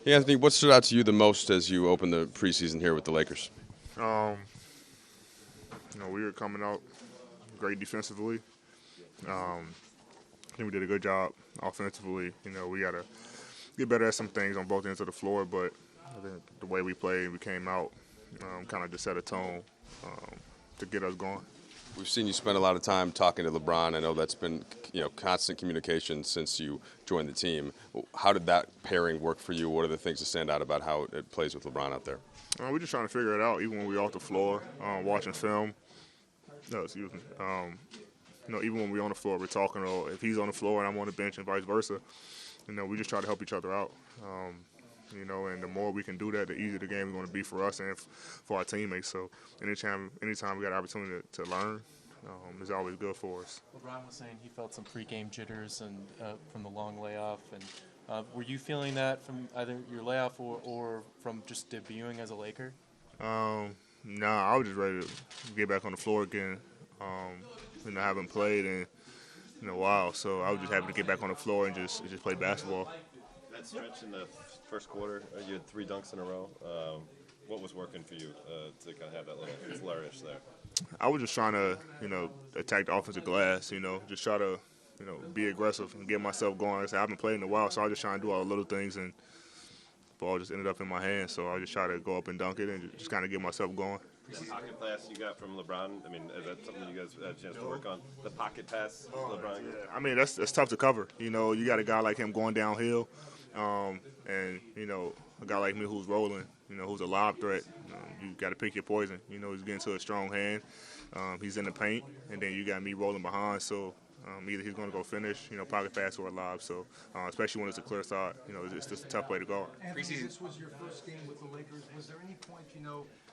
Hey, Anthony, what stood out to you the most as you opened the preseason here with the Lakers? Um, we were coming out great defensively. I think we did a good job offensively. We got to get better at some things on both ends of the floor, but I think the way we played, we came out, kind of just set a tone to get us going. We've seen you spend a lot of time talking to LeBron. I know that's been constant communication since you joined the team. How did that pairing work for you? What are the things that stand out about how it plays with LeBron out there? We're just trying to figure it out, even when we're off the floor, watching film. No, excuse me. Even when we're on the floor, we're talking, or if he's on the floor and I'm on the bench and vice versa, we just try to help each other out. And the more we can do that, the easier the game is going to be for us and for our teammates. So anytime we got an opportunity to learn, it's always good for us. LeBron was saying he felt some pregame jitters and from the long layoff. And were you feeling that from either your layoff or from just debuting as a Laker? Nah, I was just ready to get back on the floor again. I haven't played in a while, so I was just happy to get back on the floor and just play basketball. That stretch in the first quarter, you had 3 dunks in a row. What was working for you to kind of have that little flourish there? I was just trying to, attack the offensive glass. Just try to, be aggressive and get myself going. Like I said, I haven't played in a while, so I was just trying to do all the little things, and the ball just ended up in my hands. So I just try to go up and dunk it and just kind of get myself going. The pocket pass you got from LeBron, I mean, is that something you guys had a chance to work on? The pocket pass, LeBron? Yeah. I mean, that's tough to cover. You got a guy like him going downhill, and, a guy like me who's rolling, who's a lob threat. You got to pick your poison. He's getting to a strong hand. He's in the paint, and then you got me rolling behind. So either he's going to go finish, pocket pass or a lob. So especially when it's a clear side, it's just a tough way to guard. Anthony, this was your first game with the Lakers. Was there any point,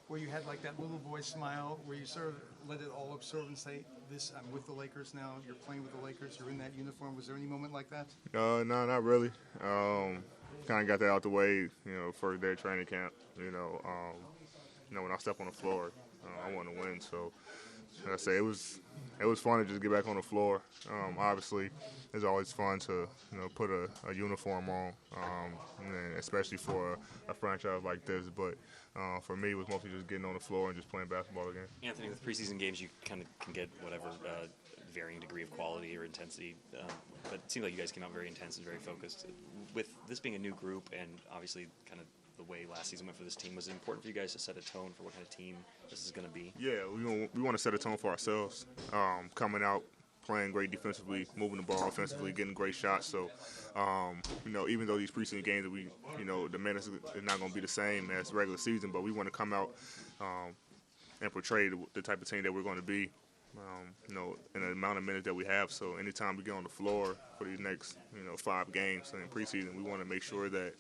where you had like that little boy smile, where you sort of let it all absorb and say, "This, I'm with the Lakers now. You're playing with the Lakers. You're in that uniform." Was there any moment like that? No, not really. Kind of got that out the way, first day of training camp. When I step on the floor, I want to win. So, like I say, it was fun to just get back on the floor. Obviously, it's always fun to put a uniform on, and especially for a franchise like this. But for me, it was mostly just getting on the floor and just playing basketball again. Anthony, with preseason games, you kind of can get whatever varying degree of quality or intensity, but it seemed like you guys came out very intense and very focused. With this being a new group and obviously kind of the way last season went for this team, was it important for you guys to set a tone for what kind of team this is going to be? Yeah, we want to set a tone for ourselves. Coming out, playing great defensively, moving the ball offensively, getting great shots. So, even though these preseason games, the minutes is not going to be the same as regular season, but we want to come out and portray the type of team that we're going to be. In the amount of minutes that we have. So anytime we get on the floor for these next, 5 games in preseason, we want to make sure that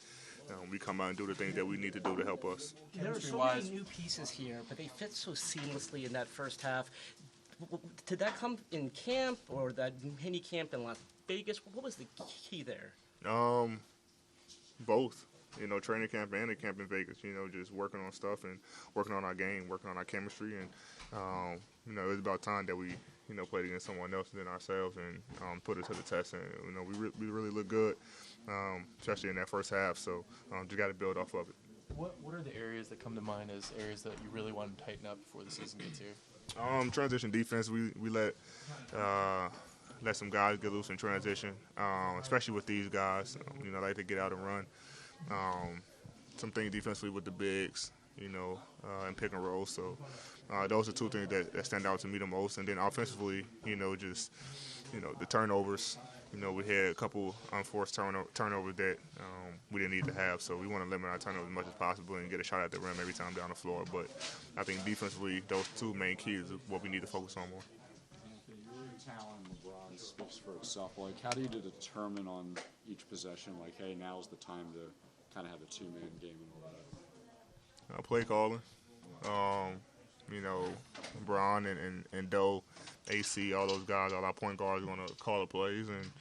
we come out and do the things that we need to do to help us. There are so many new pieces here, but they fit so seamlessly in that first half. Did that come in camp or that mini camp in Las Vegas? What was the key there? Both. Training camp and the camp in Vegas. Just working on stuff and working on our game, working on our chemistry, and it was about time that we played against someone else than ourselves and put it to the test. And we really look good, especially in that first half. So just got to build off of it. What are the areas that come to mind as areas that you really want to tighten up before the season gets here? Transition defense. We let some guys get loose in transition, especially with these guys. Like to get out and run. Some things defensively with the bigs, and pick and roll. So those are 2 things that stand out to me the most. And then offensively, just the turnovers. We had a couple unforced turnovers that we didn't need to have. So we want to limit our turnovers as much as possible and get a shot at the rim every time down the floor. But I think defensively, those 2 main keys is what we need to focus on more. Your talent, LeBron, speaks for itself. Like, how do you determine on each possession, like, hey, now's the time to kind of have a 2-man game and all that? Play calling. Bron and Doe, AC, all those guys, all our point guards are going to call the plays, and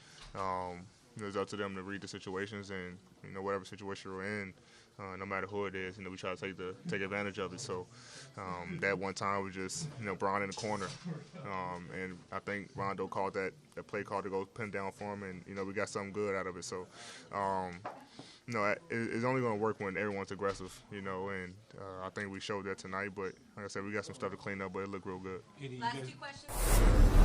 it's up to them to read the situations and, whatever situation we're in, no matter who it is, we try to take advantage of it. So that one time was just, Bron in the corner, and I think Rondo called that play call to go pin down for him, and, we got something good out of it. So, it's only going to work when everyone's aggressive, you know, and I think we showed that tonight. But like I said, we got some stuff to clean up, but it looked real good. Last two questions.